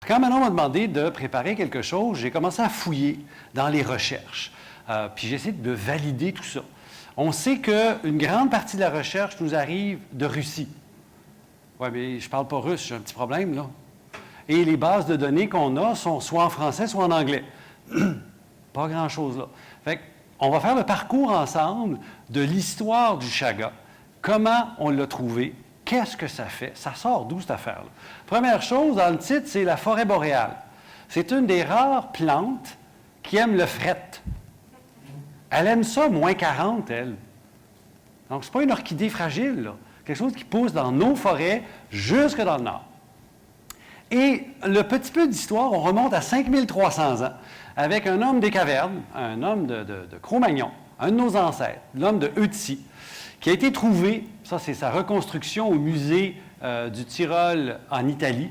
Puis quand Manon m'a demandé de préparer quelque chose, j'ai commencé à fouiller dans les recherches. Puis j'ai essayé de valider tout ça. On sait qu'une grande partie de la recherche nous arrive de Russie. Oui, mais je ne parle pas russe, j'ai un petit problème, là. Et les bases de données qu'on a sont soit en français, soit en anglais. Pas grand-chose là. Fait qu'on va faire le parcours ensemble de l'histoire du chaga. Comment on l'a trouvé? Qu'est-ce que ça fait? Ça sort d'où, cette affaire-là? Première chose, dans le titre, c'est la forêt boréale. C'est une des rares plantes qui aime le fret. Elle aime ça, moins 40, elle. Donc, ce n'est pas une orchidée fragile, là. Quelque chose qui pousse dans nos forêts jusque dans le nord. Et le petit peu d'histoire, on remonte à 5300 ans, avec un homme des cavernes, un homme de Cro-Magnon, un de nos ancêtres, l'homme de Eutie, qui a été trouvé, ça c'est sa reconstruction au musée du Tyrol en Italie.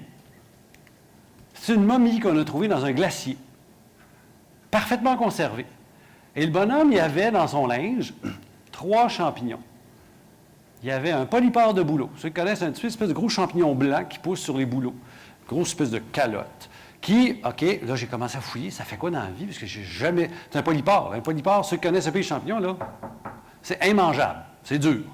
C'est une momie qu'on a trouvée dans un glacier, parfaitement conservée. Et le bonhomme, il avait dans son linge 3 champignons. Il y avait un polypore de bouleau. Ceux qui connaissent un petit espèce de gros champignon blanc qui pousse sur les bouleaux. Grosse espèce de calotte. Qui, OK, là, j'ai commencé à fouiller. Ça fait quoi dans la vie? Parce que j'ai jamais... C'est un polypore. Un polypore, ceux qui connaissent un peu les champignons, là, c'est immangeable. C'est dur.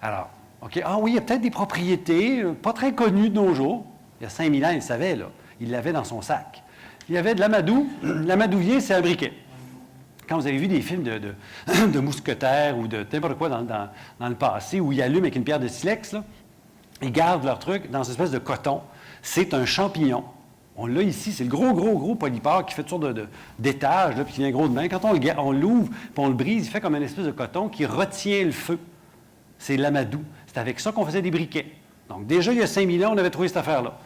Alors, OK, ah oui, il y a peut-être des propriétés pas très connues de nos jours. Il y a 5000 ans, il le savait, là. Il l'avait dans son sac. Il y avait de l'amadou. L'amadouvier, c'est un briquet. Quand vous avez vu des films de mousquetaires ou de n'importe quoi dans le passé, où ils allument avec une pierre de silex, là, ils gardent leur truc dans une espèce de coton. C'est un champignon. On l'a ici, c'est le gros polypore qui fait toutes sortes d'étages, puis qui vient gros de main. Quand on l'ouvre, puis on le brise, il fait comme une espèce de coton qui retient le feu. C'est l'amadou. C'est avec ça qu'on faisait des briquets. Donc déjà, il y a 5000 ans, on avait trouvé cette affaire-là.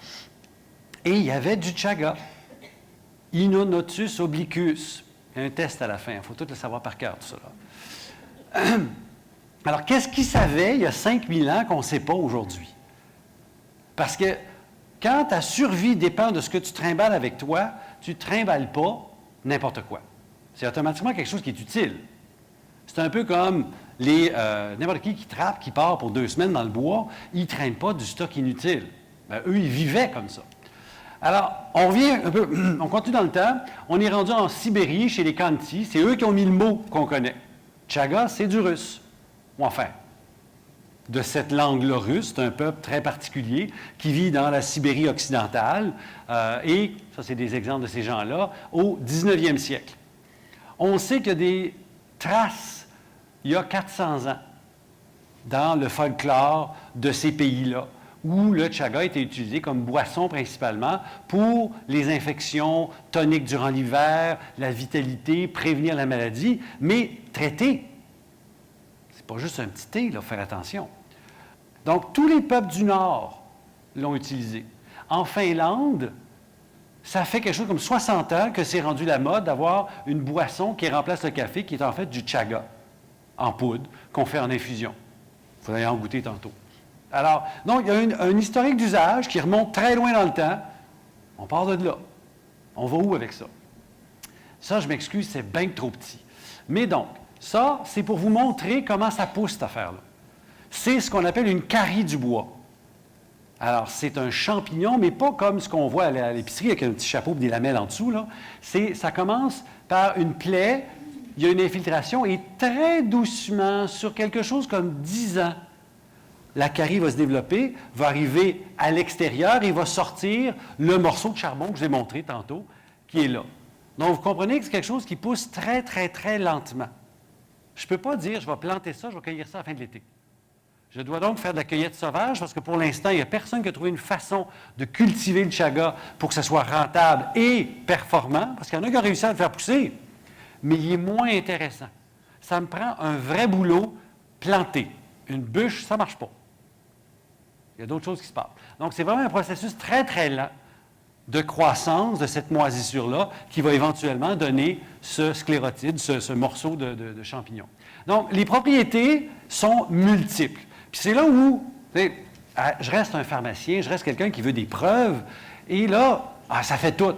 Et il y avait du chaga. Inonotus obliquus. Il y a un test à la fin, il faut tout le savoir par cœur, tout ça. Alors, qu'est-ce qu'ils savaient il y a 5000 ans qu'on ne sait pas aujourd'hui? Parce que quand ta survie dépend de ce que tu trimbales avec toi, tu ne trimbales pas n'importe quoi. C'est automatiquement quelque chose qui est utile. C'est un peu comme n'importe qui trappe, qui part pour 2 semaines dans le bois, ils ne traînent pas du stock inutile. Bien, eux, ils vivaient comme ça. Alors, on revient un peu, on continue dans le temps, on est rendu en Sibérie, chez les Khanty, c'est eux qui ont mis le mot qu'on connaît. Chaga, c'est du russe. Ou enfin, de cette langue-là russe, c'est un peuple très particulier qui vit dans la Sibérie occidentale, et, ça c'est des exemples de ces gens-là, au 19e siècle. On sait qu'il y a des traces, il y a 400 ans, dans le folklore de ces pays-là, où le chaga était utilisé comme boisson principalement pour les infections toniques durant l'hiver, la vitalité, prévenir la maladie, mais traiter. C'est pas juste un petit thé, il faut faire attention. Donc, tous les peuples du Nord l'ont utilisé. En Finlande, ça fait quelque chose comme 60 ans que c'est rendu la mode d'avoir une boisson qui remplace le café, qui est en fait du chaga en poudre, qu'on fait en infusion. Il faudrait en goûter tantôt. Alors, donc, il y a un historique d'usage qui remonte très loin dans le temps. On part de là. On va où avec ça? Ça, je m'excuse, c'est bien trop petit. Mais donc, ça, c'est pour vous montrer comment ça pousse, cette affaire-là. C'est ce qu'on appelle une carie du bois. Alors, c'est un champignon, mais pas comme ce qu'on voit à l'épicerie avec un petit chapeau et des lamelles en dessous, là. Ça commence par une plaie, il y a une infiltration, et très doucement, sur quelque chose comme 10 ans, la carie va se développer, va arriver à l'extérieur et va sortir le morceau de charbon que je vous ai montré tantôt, qui est là. Donc, vous comprenez que c'est quelque chose qui pousse très, très, très lentement. Je ne peux pas dire, je vais planter ça, je vais cueillir ça à la fin de l'été. Je dois donc faire de la cueillette sauvage parce que pour l'instant, il n'y a personne qui a trouvé une façon de cultiver le chaga pour que ça soit rentable et performant, parce qu'il y en a qui ont réussi à le faire pousser, mais il est moins intéressant. Ça me prend un vrai boulot planté. Une bûche, ça ne marche pas. Il y a d'autres choses qui se passent. Donc, c'est vraiment un processus très, très lent de croissance de cette moisissure-là qui va éventuellement donner ce sclérotide, ce morceau de champignon. Donc, les propriétés sont multiples. Puis c'est là où je reste un pharmacien, je reste quelqu'un qui veut des preuves, et là, ça fait tout.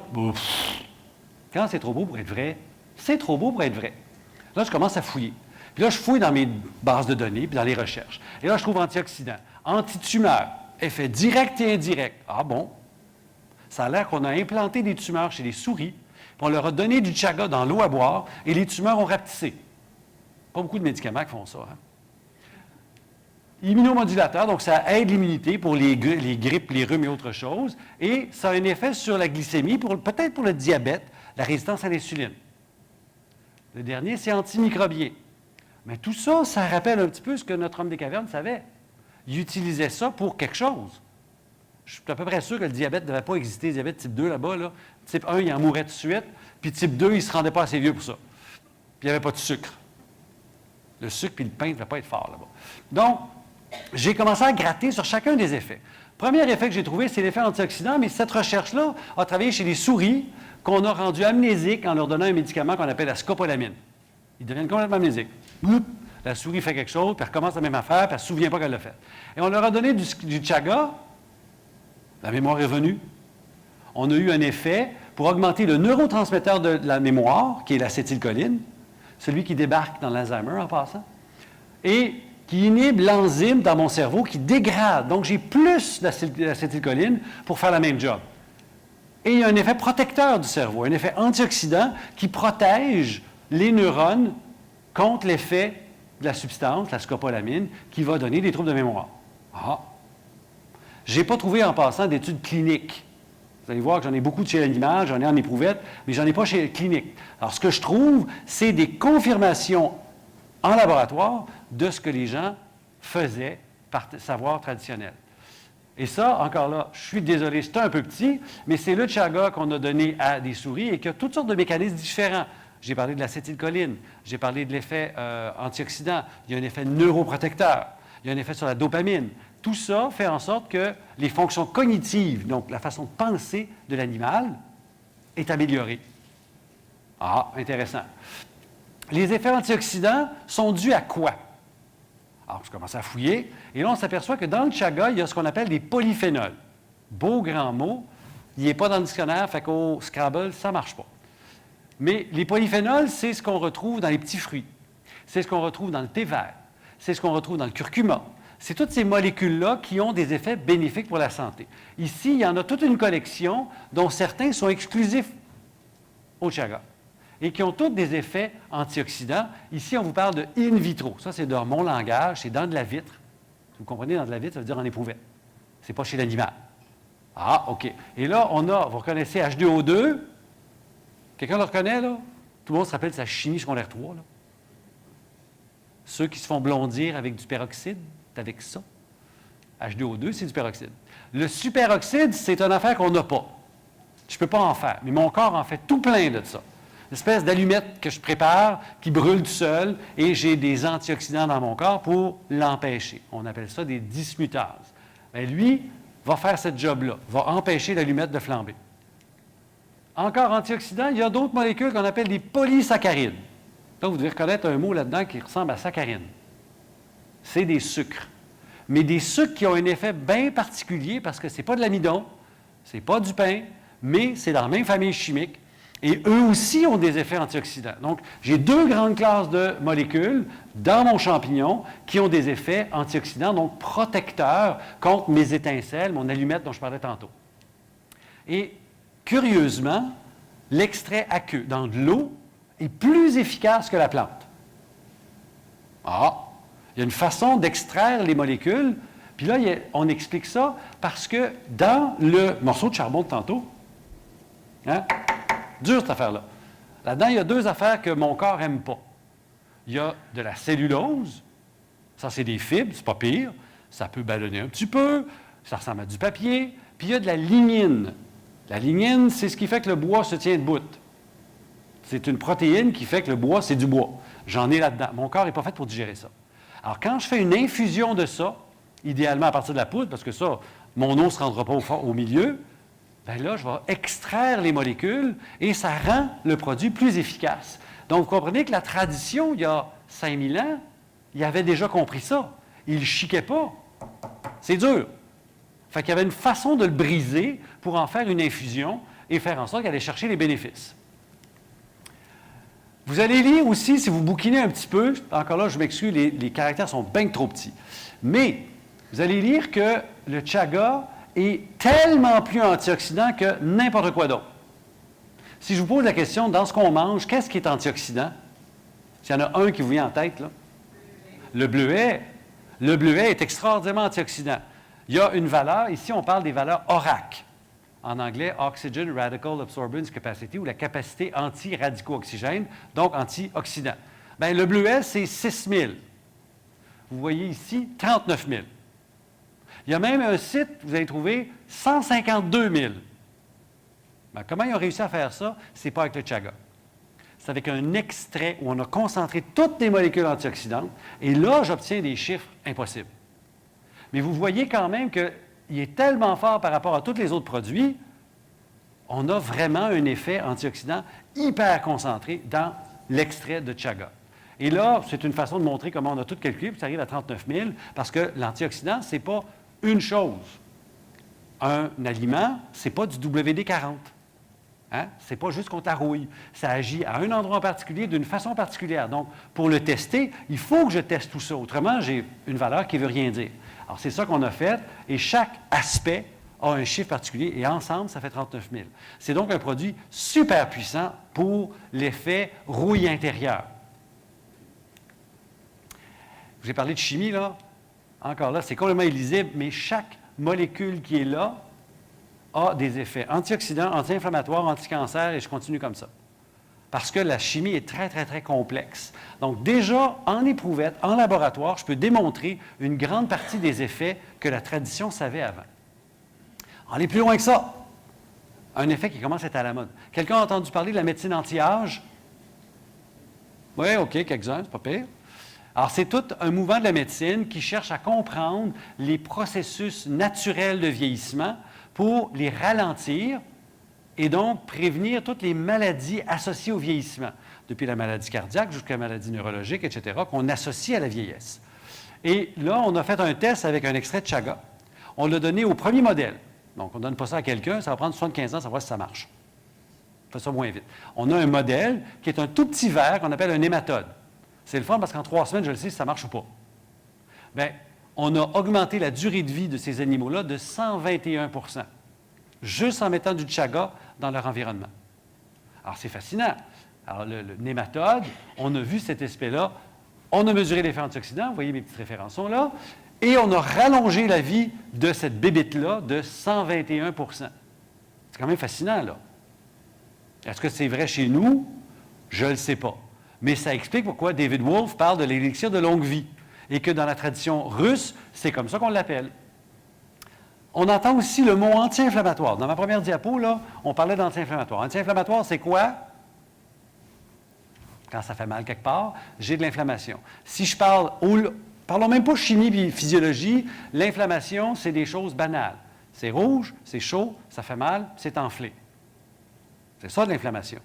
Quand c'est trop beau pour être vrai, c'est trop beau pour être vrai. Là, je commence à fouiller. Puis là, je fouille dans mes bases de données, puis dans les recherches. Et là, je trouve antioxydants, antitumeurs, effets directs et indirects. Ah bon? Ça a l'air qu'on a implanté des tumeurs chez les souris, puis on leur a donné du chaga dans l'eau à boire, et les tumeurs ont rapetissé. Pas beaucoup de médicaments qui font ça. Hein? Immunomodulateur, donc ça aide l'immunité pour les grippes, les rhumes et autres choses, et ça a un effet sur la glycémie, peut-être pour le diabète, la résistance à l'insuline. Le dernier, c'est antimicrobien. Mais tout ça, ça rappelle un petit peu ce que notre homme des cavernes savait. Il utilisait ça pour quelque chose. Je suis à peu près sûr que le diabète ne devait pas exister, le diabète type 2 là-bas. Là. Type 1, il en mourait tout de suite, puis type 2, il ne se rendait pas assez vieux pour ça. Puis il n'y avait pas de sucre. Le sucre et le pain ne devaient pas être forts là-bas. Donc, j'ai commencé à gratter sur chacun des effets. Premier effet que j'ai trouvé, c'est l'effet antioxydant, mais cette recherche-là a travaillé chez les souris qu'on a rendues amnésiques en leur donnant un médicament qu'on appelle la scopolamine. Ils deviennent complètement amnésiques. La souris fait quelque chose, puis elle recommence la même affaire, puis elle ne se souvient pas qu'elle l'a fait. Et on leur a donné du chaga, la mémoire est revenue. On a eu un effet pour augmenter le neurotransmetteur de la mémoire, qui est l'acétylcholine, celui qui débarque dans l'Alzheimer en passant, et qui inhibe l'enzyme dans mon cerveau qui dégrade. Donc, j'ai plus d'acétylcholine pour faire la même job. Et il y a un effet protecteur du cerveau, un effet antioxydant qui protège les neurones contre l'effet de la substance, la scopolamine, qui va donner des troubles de mémoire. Ah! Je n'ai pas trouvé en passant d'études cliniques. Vous allez voir que j'en ai beaucoup chez l'animal, j'en ai en éprouvette, mais j'en ai pas chez les cliniques. Alors, ce que je trouve, c'est des confirmations en laboratoire de ce que les gens faisaient par savoir traditionnel. Et ça, encore là, je suis désolé, c'est un peu petit, mais c'est le chaga qu'on a donné à des souris et qui a toutes sortes de mécanismes différents. J'ai parlé de l'acétylcholine, j'ai parlé de l'effet antioxydant, il y a un effet neuroprotecteur, il y a un effet sur la dopamine. Tout ça fait en sorte que les fonctions cognitives, donc la façon de penser de l'animal, est améliorée. Ah, intéressant. Les effets antioxydants sont dus à quoi? Alors, je commence à fouiller, et là, on s'aperçoit que dans le chaga, il y a ce qu'on appelle des polyphénols. Beau grand mot, il n'est pas dans le dictionnaire, fait qu'au Scrabble, ça ne marche pas. Mais les polyphénols, c'est ce qu'on retrouve dans les petits fruits. C'est ce qu'on retrouve dans le thé vert. C'est ce qu'on retrouve dans le curcuma. C'est toutes ces molécules-là qui ont des effets bénéfiques pour la santé. Ici, il y en a toute une collection dont certains sont exclusifs au chaga et qui ont tous des effets antioxydants. Ici, on vous parle de in vitro. Ça, c'est dans mon langage, c'est dans de la vitre. Vous comprenez, dans de la vitre, ça veut dire en éprouvette. Ce n'est pas chez l'animal. Ah, OK. Et là, on a, vous reconnaissez H2O2. Quelqu'un le reconnaît, là? Tout le monde se rappelle de sa chimie secondaire 3, là. Ceux qui se font blondir avec du peroxyde, c'est avec ça. H2O2, c'est du peroxyde. Le superoxyde, c'est une affaire qu'on n'a pas. Je ne peux pas en faire, mais mon corps en fait tout plein de ça. Une espèce d'allumette que je prépare, qui brûle tout seul, et j'ai des antioxydants dans mon corps pour l'empêcher. On appelle ça des dismutases. Bien, lui va faire cette job-là, va empêcher l'allumette de flamber. Encore antioxydants, il y a d'autres molécules qu'on appelle des polysaccharides. Donc, vous devez reconnaître un mot là-dedans qui ressemble à saccharine. C'est des sucres. Mais des sucres qui ont un effet bien particulier parce que ce n'est pas de l'amidon, ce n'est pas du pain, mais c'est dans la même famille chimique. Et eux aussi ont des effets antioxydants. Donc, j'ai deux grandes classes de molécules dans mon champignon qui ont des effets antioxydants, donc protecteurs contre mes étincelles, mon allumette dont je parlais tantôt. Et curieusement, l'extrait aqueux dans de l'eau est plus efficace que la plante. Ah! Il y a une façon d'extraire les molécules, puis là, on explique ça parce que dans le morceau de charbon de tantôt, hein, dur cette affaire-là, là-dedans, il y a deux affaires que mon corps n'aime pas. Il y a de la cellulose, ça c'est des fibres, c'est pas pire, ça peut ballonner un petit peu, ça ressemble à du papier, puis il y a de la lignine. La lignine, c'est ce qui fait que le bois se tient debout. C'est une protéine qui fait que le bois, c'est du bois. J'en ai là-dedans. Mon corps n'est pas fait pour digérer ça. Alors, quand je fais une infusion de ça, idéalement à partir de la poudre, parce que ça, mon eau ne se rendra pas au milieu, bien là, je vais extraire les molécules et ça rend le produit plus efficace. Donc, vous comprenez que la tradition, il y a 5000 ans, il avait déjà compris ça. Il ne chiquait pas. C'est dur. Fait qu'il y avait une façon de le briser pour en faire une infusion et faire en sorte qu'elle allait chercher les bénéfices. Vous allez lire aussi, si vous bouquinez un petit peu, encore là, je m'excuse, les caractères sont bien trop petits. Mais vous allez lire que le chaga est tellement plus antioxydant que n'importe quoi d'autre. Si je vous pose la question, dans ce qu'on mange, qu'est-ce qui est antioxydant? S'il y en a un qui vous vient en tête, là. Le bleuet. Le bleuet est extraordinairement antioxydant. Il y a une valeur, ici on parle des valeurs ORAC. En anglais, Oxygen Radical Absorbance Capacity, ou la capacité anti-radico-oxygène, donc antioxydant. Bien, le bleuet, c'est 6 000. Vous voyez ici, 39 000. Il y a même un site, vous allez trouver 152 000. Bien, comment ils ont réussi à faire ça? Ce n'est pas avec le chaga. C'est avec un extrait où on a concentré toutes les molécules antioxydantes, et là, j'obtiens des chiffres impossibles. Mais vous voyez quand même qu'il est tellement fort par rapport à tous les autres produits, on a vraiment un effet antioxydant hyper concentré dans l'extrait de chaga. Et là, c'est une façon de montrer comment on a tout calculé, puis ça arrive à 39 000, parce que l'antioxydant, ce n'est pas une chose. Un aliment, ce n'est pas du WD-40. Hein? Ce n'est pas juste qu'on t'arrouille. Ça agit à un endroit en particulier, d'une façon particulière. Donc, pour le tester, il faut que je teste tout ça. Autrement, j'ai une valeur qui ne veut rien dire. Alors, c'est ça qu'on a fait, et chaque aspect a un chiffre particulier, et ensemble, ça fait 39 000. C'est donc un produit super puissant pour l'effet rouille intérieure. Je vous ai parlé de chimie, là. Encore là, c'est complètement illisible, mais chaque molécule qui est là a des effets antioxydants, anti-inflammatoires, anti-cancer, et je continue comme ça. Parce que la chimie est très, très, très complexe. Donc, déjà, en éprouvette, en laboratoire, je peux démontrer une grande partie des effets que la tradition savait avant. On est plus loin que ça. Un effet qui commence à être à la mode. Quelqu'un a entendu parler de la médecine anti-âge? Oui, OK, quelques-uns, c'est pas pire. Alors, c'est tout un mouvement de la médecine qui cherche à comprendre les processus naturels de vieillissement pour les ralentir et donc prévenir toutes les maladies associées au vieillissement, depuis la maladie cardiaque jusqu'à la maladie neurologique, etc., qu'on associe à la vieillesse. Et là, on a fait un test avec un extrait de chaga. On l'a donné au premier modèle. Donc, on ne donne pas ça à quelqu'un, ça va prendre 75 ans, ça va voir si ça marche. On fait ça moins vite. On a un modèle qui est un tout petit verre qu'on appelle un nématode. C'est le fun parce qu'en 3 semaines, je le sais si ça marche ou pas. Bien, on a augmenté la durée de vie de ces animaux-là de 121 juste en mettant du chaga dans leur environnement. Alors, c'est fascinant. Alors, le nématode, on a vu cet aspect-là. On a mesuré l'effet antioxydant, vous voyez mes petites références sont là, et on a rallongé la vie de cette bébête-là de 121 C'est quand même fascinant, là. Est-ce que c'est vrai chez nous? Je ne le sais pas. Mais ça explique pourquoi David Wolfe parle de l'élixir de longue vie et que dans la tradition russe, c'est comme ça qu'on l'appelle. On entend aussi le mot anti-inflammatoire. Dans ma première diapo, là, on parlait d'anti-inflammatoire. Anti-inflammatoire, c'est quoi? Quand ça fait mal quelque part, j'ai de l'inflammation. Si je parle, parlons même pas chimie et physiologie, l'inflammation, c'est des choses banales. C'est rouge, c'est chaud, ça fait mal, c'est enflé. C'est ça de l'inflammation.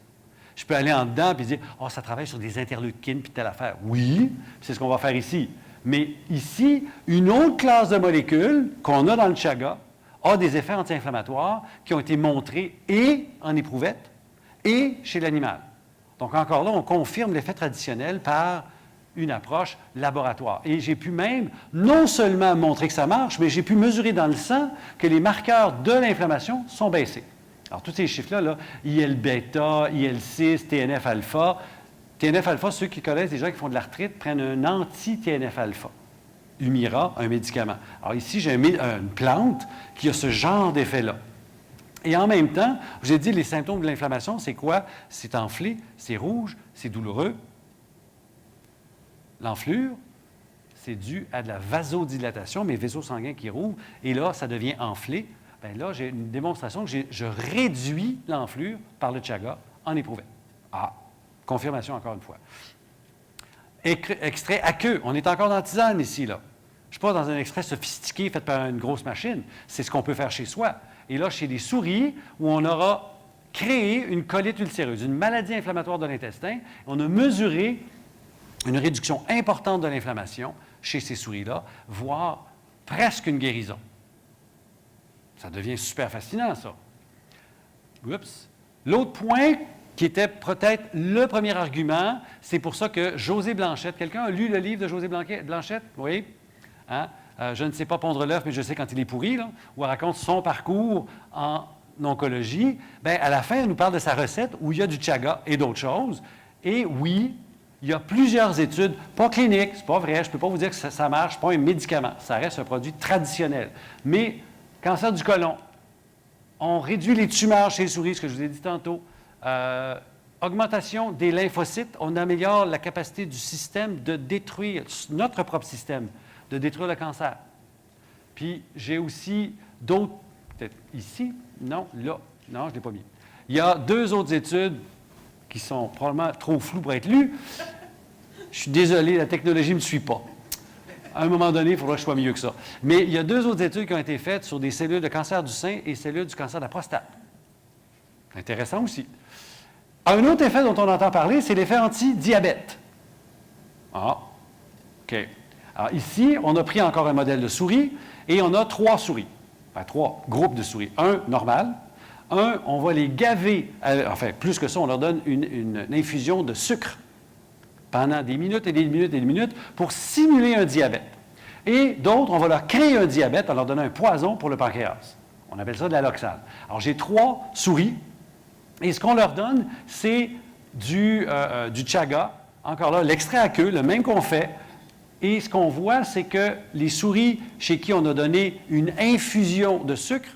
Je peux aller en dedans et dire « Ah, ça travaille sur des interleukines puis telle affaire. » Oui, c'est ce qu'on va faire ici. Mais ici, une autre classe de molécules qu'on a dans le chaga a des effets anti-inflammatoires qui ont été montrés et en éprouvette et chez l'animal. Donc, encore là, on confirme l'effet traditionnel par une approche laboratoire. Et j'ai pu même non seulement montrer que ça marche, mais j'ai pu mesurer dans le sang que les marqueurs de l'inflammation sont baissés. Alors, tous ces chiffres-là, là, IL-bêta, IL-6, TNF-alpha. TNF-alpha, ceux qui connaissent des gens qui font de l'arthrite prennent un anti-TNF-alpha. Humira, un médicament. Alors ici, j'ai une plante qui a ce genre d'effet-là. Et en même temps, je vous ai dit, les symptômes de l'inflammation, c'est quoi? C'est enflé, c'est rouge, c'est douloureux. L'enflure, c'est dû à de la vasodilatation, mes vaisseaux sanguins qui rouvrent, et là, ça devient enflé. Bien là, j'ai une démonstration que je réduis l'enflure par le chaga en éprouvette. Ah, confirmation encore une fois. Extrait aqueux. On est encore dans la tisane ici, là. Je ne suis pas dans un extrait sophistiqué fait par une grosse machine. C'est ce qu'on peut faire chez soi. Et là, chez des souris, où on aura créé une colite ulcéreuse, une maladie inflammatoire de l'intestin, on a mesuré une réduction importante de l'inflammation chez ces souris-là, voire presque une guérison. Ça devient super fascinant, ça. Oups. L'autre point qui était peut-être le premier argument, c'est pour ça que José Blanchette, quelqu'un a lu le livre de José Blanchette? Oui? Hein? Je ne sais pas pondre l'œuf, mais je sais quand il est pourri, là, où elle raconte son parcours en oncologie. Bien, à la fin, elle nous parle de sa recette où il y a du chaga et d'autres choses. Et oui, il y a plusieurs études, pas cliniques, c'est pas vrai, je ne peux pas vous dire que ça marche, pas un médicament, ça reste un produit traditionnel. Mais, cancer du côlon, on réduit les tumeurs chez les souris, ce que je vous ai dit tantôt. Augmentation des lymphocytes, on améliore la capacité du système de détruire, notre propre système, de détruire le cancer. Puis, j'ai aussi d'autres, peut-être ici, non, là, non, je ne l'ai pas mis. Il y a 2 autres études qui sont probablement trop floues pour être lues. Je suis désolé, la technologie ne me suit pas. À un moment donné, il faudra que je sois mieux que ça. Mais il y a 2 autres études qui ont été faites sur des cellules de cancer du sein et cellules du cancer de la prostate. Intéressant aussi. Un autre effet dont on entend parler, c'est l'effet anti-diabète. Ah, OK. Alors ici, on a pris encore un modèle de souris et on a 3 souris. Enfin, 3 groupes de souris. Un normal. Un, on va les gaver, enfin, plus que ça, on leur donne une infusion de sucre pendant des minutes et des minutes et des minutes pour simuler un diabète. Et d'autres, on va leur créer un diabète en leur donnant un poison pour le pancréas. On appelle ça de l'aloxane. Alors, j'ai 3 souris, et ce qu'on leur donne, c'est du chaga, encore là, l'extrait à queue, le même qu'on fait. Et ce qu'on voit, c'est que les souris chez qui on a donné une infusion de sucre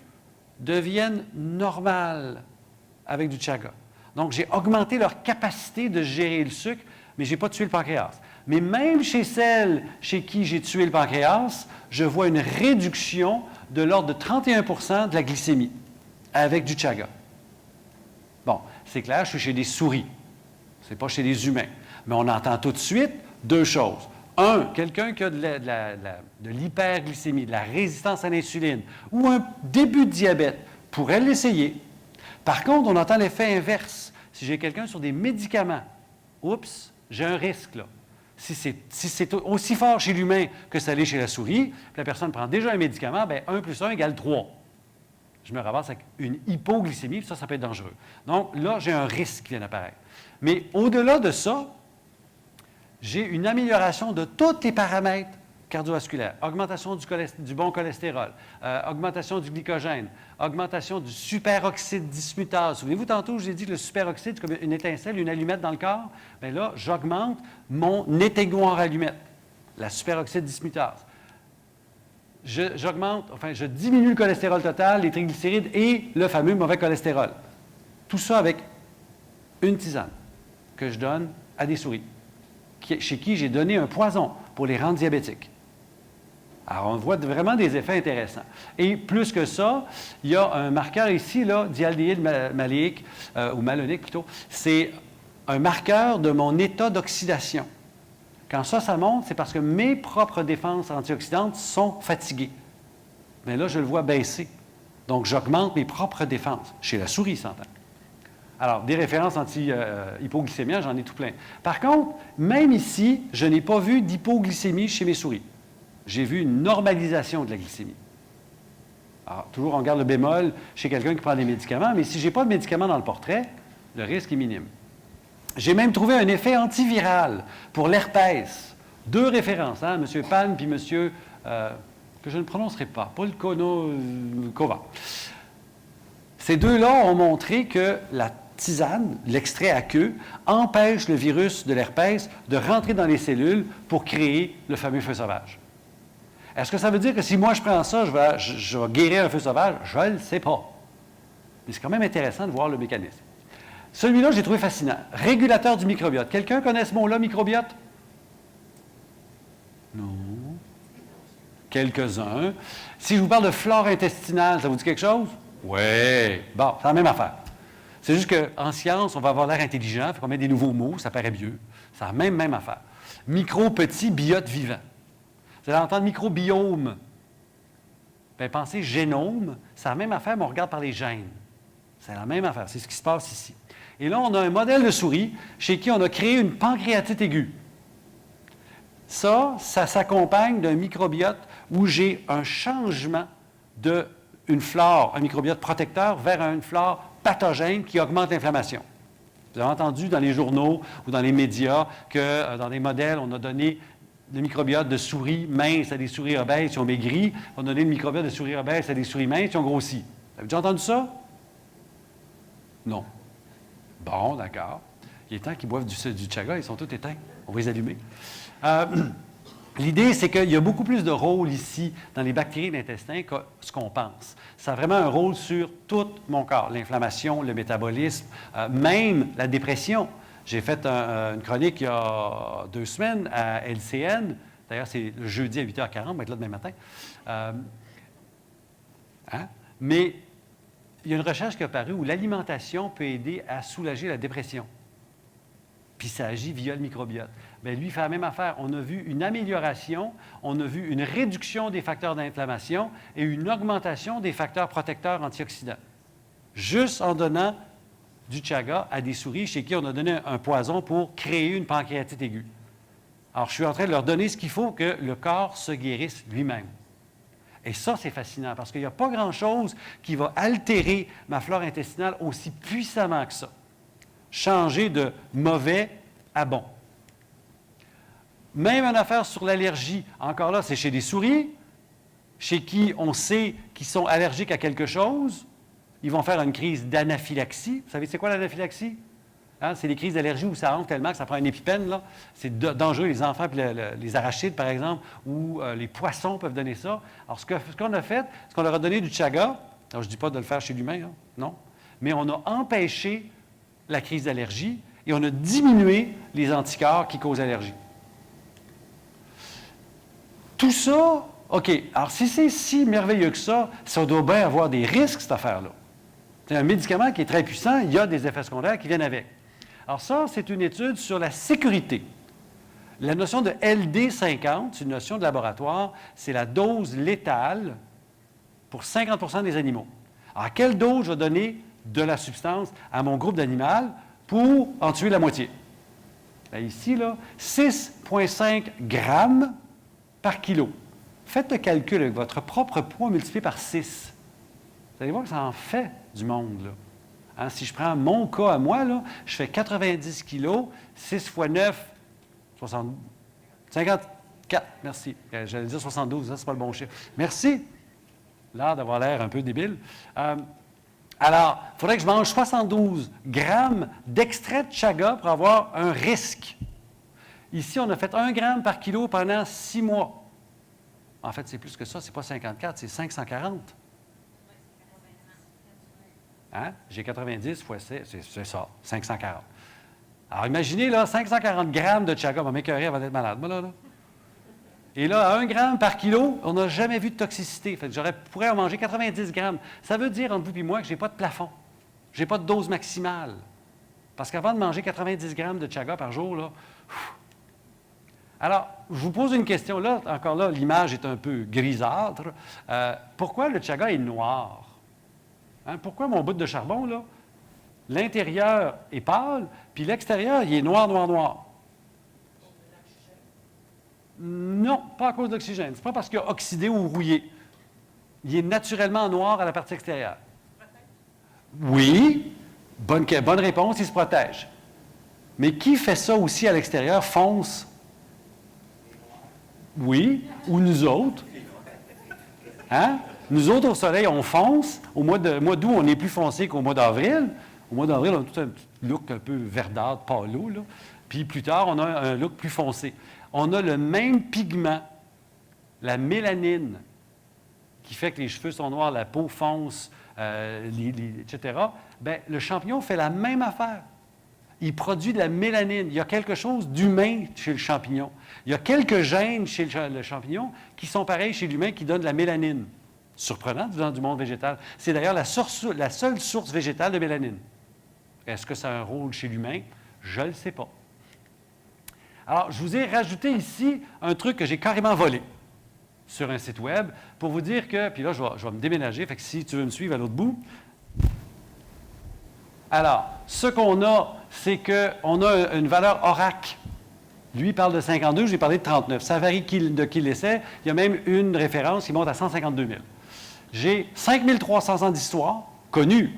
deviennent normales avec du chaga. Donc, j'ai augmenté leur capacité de gérer le sucre, mais je n'ai pas tué le pancréas. Mais même chez celles chez qui j'ai tué le pancréas, je vois une réduction de l'ordre de 31 % de la glycémie avec du chaga. Bon, c'est clair, je suis chez des souris. Ce n'est pas chez les humains. Mais on entend tout de suite 2 choses. Un, quelqu'un qui a de l'hyperglycémie, de la résistance à l'insuline ou un début de diabète pourrait l'essayer. Par contre, on entend l'effet inverse. Si j'ai quelqu'un sur des médicaments, oups, j'ai un risque là. Si c'est aussi fort chez l'humain que ça l'est chez la souris, puis la personne prend déjà un médicament, bien 1 + 1 = 3. Je me ramasse avec une hypoglycémie, puis ça peut être dangereux. Donc là, j'ai un risque qui vient d'apparaître. Mais au-delà de ça, j'ai une amélioration de tous les paramètres cardiovasculaires. Augmentation du bon cholestérol, augmentation du glycogène, augmentation du superoxyde dismutase. Souvenez-vous, tantôt, je vous ai dit que le superoxyde, c'est comme une étincelle, une allumette dans le corps. Bien là, j'augmente mon éteignoir allumette, la superoxyde dismutase. Je diminue le cholestérol total, les triglycérides et le fameux mauvais cholestérol. Tout ça avec une tisane que je donne à des souris, chez qui j'ai donné un poison pour les rendre diabétiques. Alors, on voit vraiment des effets intéressants. Et plus que ça, il y a un marqueur ici, là, dialdéhyde maléique, ou malonique plutôt. C'est un marqueur de mon état d'oxydation. Quand ça monte, c'est parce que mes propres défenses antioxydantes sont fatiguées. Mais là, je le vois baisser. Donc, j'augmente mes propres défenses. Chez la souris, s'entend. Alors, des références anti-hypoglycémie, j'en ai tout plein. Par contre, même ici, je n'ai pas vu d'hypoglycémie chez mes souris. J'ai vu une normalisation de la glycémie. Alors, toujours, on garde le bémol chez quelqu'un qui prend des médicaments, mais si je n'ai pas de médicaments dans le portrait, le risque est minime. J'ai même trouvé un effet antiviral pour l'herpès. 2 références, hein, M. Palm puis M. que je ne prononcerai pas, Polkova. Ces 2-là ont montré que la tisane, l'extrait à queue, empêche le virus de l'herpès de rentrer dans les cellules pour créer le fameux feu sauvage. Est-ce que ça veut dire que si moi je prends ça, je vais guérir un feu sauvage? Je ne le sais pas. Mais c'est quand même intéressant de voir le mécanisme. Celui-là, j'ai trouvé fascinant. Régulateur du microbiote. Quelqu'un connaît ce mot-là, microbiote? Non. Quelques-uns. Si je vous parle de flore intestinale, ça vous dit quelque chose? Oui. Bon, c'est la même affaire. C'est juste qu'en science, on va avoir l'air intelligent, fait qu'on met des nouveaux mots, ça paraît mieux. C'est la même affaire. Micro, petit, biote vivant. Vous allez entendre microbiome. Bien, pensez génome, c'est la même affaire, mais on regarde par les gènes. C'est la même affaire, c'est ce qui se passe ici. Et là, on a un modèle de souris chez qui on a créé une pancréatite aiguë. Ça s'accompagne d'un microbiote où j'ai un changement d'une flore, un microbiote protecteur, vers une flore pathogène qui augmente l'inflammation. Vous avez entendu dans les journaux ou dans les médias que dans des modèles, on a donné le microbiote de souris minces à des souris obèses qui ont maigri. On va donner le microbiote de souris obèses à des souris minces qui ont grossi. Vous avez déjà entendu ça? Non. Bon, d'accord. Il est temps qu'ils boivent du chaga, ils sont tous éteints. On va les allumer. L'idée, c'est qu'il y a beaucoup plus de rôle ici dans les bactéries de l'intestin que ce qu'on pense. Ça a vraiment un rôle sur tout mon corps, l'inflammation, le métabolisme, même la dépression. J'ai fait une chronique il y a 2 semaines à LCN. D'ailleurs, c'est le jeudi à 8h40, on va être là demain matin. Mais il y a une recherche qui a paru où l'alimentation peut aider à soulager la dépression. Puis ça agit via le microbiote. Bien, lui, il fait la même affaire. On a vu une amélioration, on a vu une réduction des facteurs d'inflammation et une augmentation des facteurs protecteurs antioxydants. Juste en donnant du chaga à des souris chez qui on a donné un poison pour créer une pancréatite aiguë. Alors, je suis en train de leur donner ce qu'il faut que le corps se guérisse lui-même. Et ça, c'est fascinant parce qu'il n'y a pas grand-chose qui va altérer ma flore intestinale aussi puissamment que ça. Changer de mauvais à bon. Même une affaire sur l'allergie. Encore là, c'est chez des souris, chez qui on sait qu'ils sont allergiques à quelque chose. Ils vont faire une crise d'anaphylaxie. Vous savez, c'est quoi l'anaphylaxie? Hein? C'est des crises d'allergie où ça rentre tellement que ça prend une épipène. Là. C'est dangereux, les enfants, puis les arachides, par exemple, ou les poissons peuvent donner ça. Alors, ce qu'on a fait, c'est qu'on leur a donné du chaga. Alors, je ne dis pas de le faire chez l'humain, hein? Non. Mais on a empêché la crise d'allergie et on a diminué les anticorps qui causent l'allergie. Tout ça, OK. Alors, si c'est si merveilleux que ça doit bien avoir des risques, cette affaire-là. C'est un médicament qui est très puissant, il y a des effets secondaires qui viennent avec. Alors ça, c'est une étude sur la sécurité. La notion de LD50, c'est une notion de laboratoire, c'est la dose létale pour 50 des animaux. Alors, à quelle dose je vais donner de la substance à mon groupe d'animal pour en tuer la moitié? Bien, ici, là, 6,5 grammes par kilo. Faites le calcul avec votre propre poids multiplié par 6. Vous allez voir que ça en fait du monde, là. Hein, si je prends mon cas à moi, là, je fais 90 kilos, 6 x 9, 54, merci. J'allais dire 72, ça, c'est pas le bon chiffre. Merci. L'air d'avoir l'air un peu débile. Alors, il faudrait que je mange 72 grammes d'extrait de chaga pour avoir un risque. Ici, on a fait 1 gramme par kilo pendant 6 mois. En fait, c'est plus que ça, c'est pas 54, c'est 540. Hein? J'ai 90 fois 6, c'est ça, 540. Alors, imaginez, là, 540 grammes de chaga, ma m'écœurer avant d'être malade, moi, là. Et là, à 1 gramme par kilo, on n'a jamais vu de toxicité. Fait que je pourrais en manger 90 grammes. Ça veut dire, entre vous et moi, que je n'ai pas de plafond. Je n'ai pas de dose maximale. Parce qu'avant de manger 90 grammes de chaga par jour, là... Alors, je vous pose une question. Là, encore là, l'image est un peu grisâtre. Pourquoi le chaga est noir? Hein? Pourquoi mon bout de charbon, là, l'intérieur est pâle, puis l'extérieur, il est noir, noir, noir? Non, pas à cause de l'oxygène. Ce n'est pas parce qu'il a oxydé ou rouillé. Il est naturellement noir à la partie extérieure. Oui, bonne réponse, il se protège. Mais qui fait ça aussi à l'extérieur, fonce? Oui, ou nous autres. Hein? Nous autres, au soleil, on fonce. Au mois d'août, on est plus foncé qu'au mois d'avril. Au mois d'avril, on a tout un petit look un peu verdâtre, pâleau, là. Puis plus tard, on a un look plus foncé. On a le même pigment, la mélanine, qui fait que les cheveux sont noirs, la peau fonce, etc. Bien, le champignon fait la même affaire. Il produit de la mélanine. Il y a quelque chose d'humain chez le champignon. Il y a quelques gènes chez le champignon qui sont pareils chez l'humain qui donnent de la mélanine. Surprenant dans du monde végétal. C'est d'ailleurs la seule source végétale de mélanine. Est-ce que ça a un rôle chez l'humain? Je ne le sais pas. Alors, je vous ai rajouté ici un truc que j'ai carrément volé sur un site web pour vous dire que, puis là, je vais me déménager, fait que si tu veux me suivre à l'autre bout. Alors, ce qu'on a, c'est qu'on a une valeur ORAC. Lui, il parle de 52, j'ai parlé de 39. Ça varie de qui l'essaie. Il y a même une référence qui monte à 152 000. J'ai 5300 ans d'histoire, connue.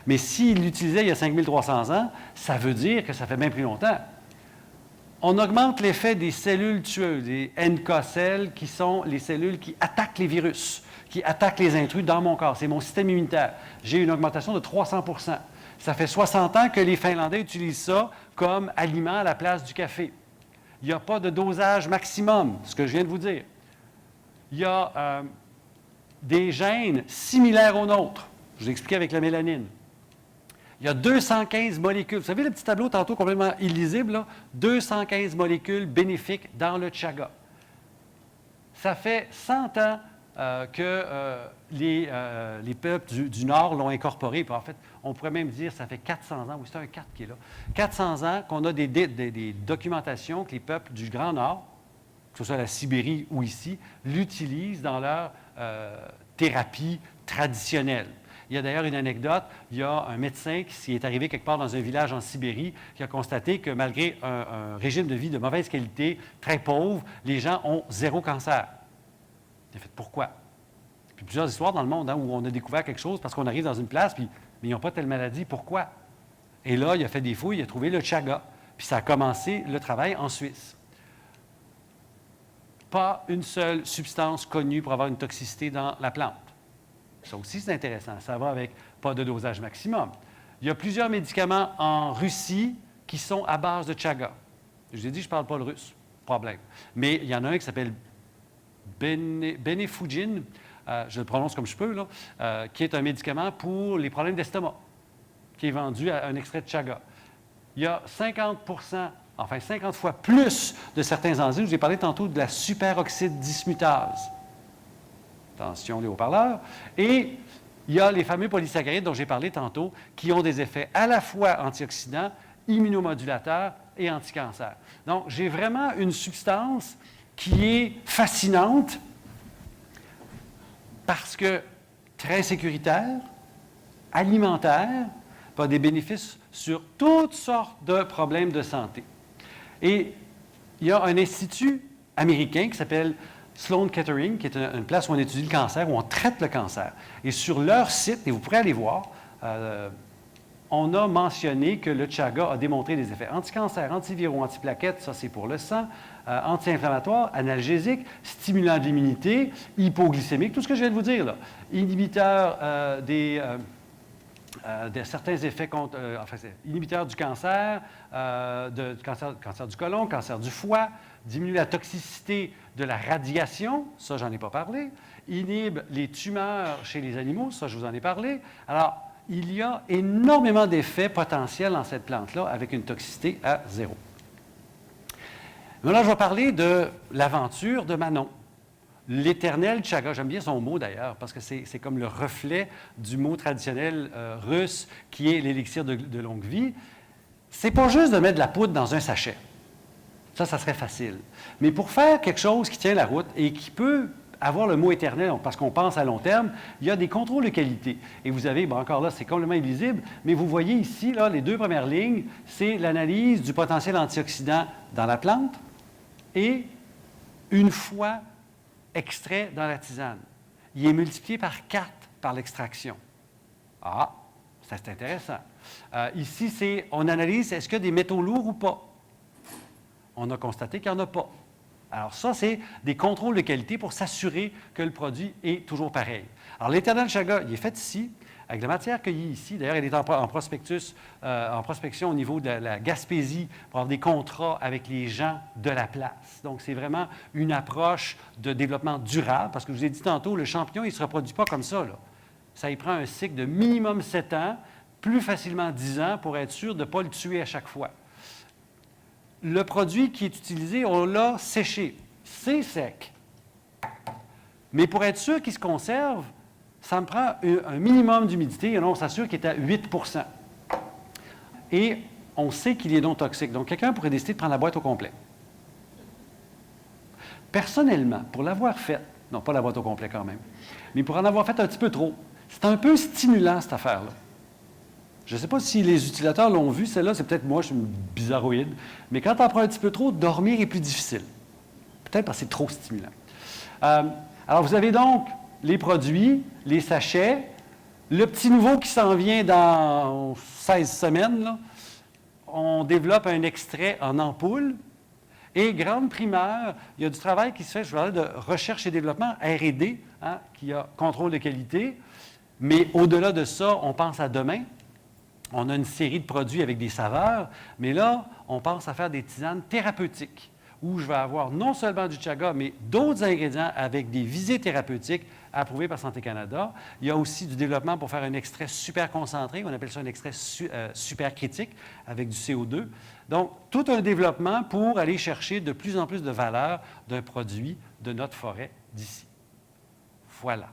Mais s'il l'utilisait il y a 5300 ans, ça veut dire que ça fait bien plus longtemps. On augmente l'effet des cellules tueuses, des NK cells, qui sont les cellules qui attaquent les virus, qui attaquent les intrus dans mon corps. C'est mon système immunitaire. J'ai une augmentation de 300 %. Ça fait 60 ans que les Finlandais utilisent ça comme aliment à la place du café. Il n'y a pas de dosage maximum, ce que je viens de vous dire. Il y a des gènes similaires aux nôtres. Je vous ai expliqué avec la mélanine. Il y a 215 molécules. Vous savez le petit tableau tantôt complètement illisible, là? 215 molécules bénéfiques dans le chaga. Ça fait 100 ans que les peuples du Nord l'ont incorporé. Puis en fait, on pourrait même dire que ça fait 400 ans, oui, c'est un 4 qui est là, 400 ans qu'on a des documentations que les peuples du Grand Nord, que ce soit la Sibérie ou ici, l'utilisent dans leur thérapie traditionnelle. Il y a d'ailleurs une anecdote, il y a un médecin qui est arrivé quelque part dans un village en Sibérie qui a constaté que malgré un régime de vie de mauvaise qualité, très pauvre, les gens ont 0 cancer. Il a fait pourquoi? Puis plusieurs histoires dans le monde où on a découvert quelque chose parce qu'on arrive dans une place, mais ils n'ont pas telle maladie. Pourquoi? Et là, il a fait des fouilles, il a trouvé le chaga. Puis ça a commencé le travail en Suisse. Pas une seule substance connue pour avoir une toxicité dans la plante. Ça aussi, c'est intéressant. Ça va avec pas de dosage maximum. Il y a plusieurs médicaments en Russie qui sont à base de chaga. Je vous ai dit, je ne parle pas le russe. Problème. Mais il y en a un qui s'appelle Benefugin, je le prononce comme je peux, là, qui est un médicament pour les problèmes d'estomac, qui est vendu à un extrait de chaga. Il y a 50 fois plus de certains enzymes. Je vous ai parlé tantôt de la superoxyde dismutase. Attention, les haut-parleurs. Et il y a les fameux polysaccharides dont j'ai parlé tantôt, qui ont des effets à la fois antioxydants, immunomodulateurs et anticancers. Donc, j'ai vraiment une substance qui est fascinante parce que très sécuritaire, alimentaire, a des bénéfices sur toutes sortes de problèmes de santé. Et il y a un institut américain qui s'appelle Sloan Kettering, qui est une place où on étudie le cancer, où on traite le cancer. Et sur leur site, et vous pourrez aller voir, on a mentionné que le chaga a démontré des effets anticancers, antiviraux, antiplaquettes, ça c'est pour le sang, anti-inflammatoires, analgésiques, stimulants de l'immunité, hypoglycémiques, tout ce que je viens de vous dire, là. Inhibiteur de certains effets inhibiteurs du cancer, cancer du côlon, cancer du foie, diminue la toxicité de la radiation, ça j'en ai pas parlé, inhibe les tumeurs chez les animaux, ça je vous en ai parlé. Alors, il y a énormément d'effets potentiels dans cette plante-là avec une toxicité à 0. Maintenant, je vais parler de l'aventure de Manon. L'éternel chaga, j'aime bien son mot d'ailleurs, parce que c'est comme le reflet du mot traditionnel russe qui est l'élixir de longue vie. C'est pas juste de mettre de la poudre dans un sachet. Ça serait facile. Mais pour faire quelque chose qui tient la route et qui peut avoir le mot éternel, parce qu'on pense à long terme, il y a des contrôles de qualité. Et vous avez, encore là, c'est complètement illisible, mais vous voyez ici, là, les 2 premières lignes, c'est l'analyse du potentiel antioxydant dans la plante et une fois extrait dans la tisane. Il est multiplié par 4 par l'extraction. Ah, ça c'est intéressant. Ici, on analyse, est-ce qu'il y a des métaux lourds ou pas? On a constaté qu'il n'y en a pas. Alors ça, c'est des contrôles de qualité pour s'assurer que le produit est toujours pareil. Alors l'éternel chaga, il est fait ici, avec la matière cueillie ici. D'ailleurs, elle est en prospection au niveau de la Gaspésie pour avoir des contrats avec les gens de la place. Donc, c'est vraiment une approche de développement durable, parce que je vous ai dit tantôt, le champignon, il ne se reproduit pas comme ça, là. Ça y prend un cycle de minimum 7 ans, plus facilement 10 ans, pour être sûr de ne pas le tuer à chaque fois. Le produit qui est utilisé, on l'a séché. C'est sec. Mais pour être sûr qu'il se conserve, ça me prend un minimum d'humidité, et on s'assure qu'il est à 8 %. Et on sait qu'il est non toxique. Donc, quelqu'un pourrait décider de prendre la boîte au complet. Personnellement, pour l'avoir fait, non, pas la boîte au complet quand même, mais pour en avoir fait un petit peu trop, c'est un peu stimulant, cette affaire-là. Je ne sais pas si les utilisateurs l'ont vu, celle-là, c'est peut-être moi, je suis une bizarroïde, mais quand tu en prends un petit peu trop, dormir est plus difficile. Peut-être parce que c'est trop stimulant. Alors, vous avez donc les produits, les sachets, le petit nouveau qui s'en vient dans 16 semaines, là, on développe un extrait en ampoule Et grande primeur, il y a du travail qui se fait, je parlais de recherche et développement, R&D, hein, qui a contrôle de qualité. Mais au-delà de ça, on pense à demain. On a une série de produits avec des saveurs, mais là, on pense à faire des tisanes thérapeutiques, où je vais avoir non seulement du chaga, mais d'autres ingrédients avec des visées thérapeutiques approuvées par Santé Canada. Il y a aussi du développement pour faire un extrait super concentré, on appelle ça un extrait super critique, avec du CO2. Donc, tout un développement pour aller chercher de plus en plus de valeur d'un produit de notre forêt d'ici. Voilà.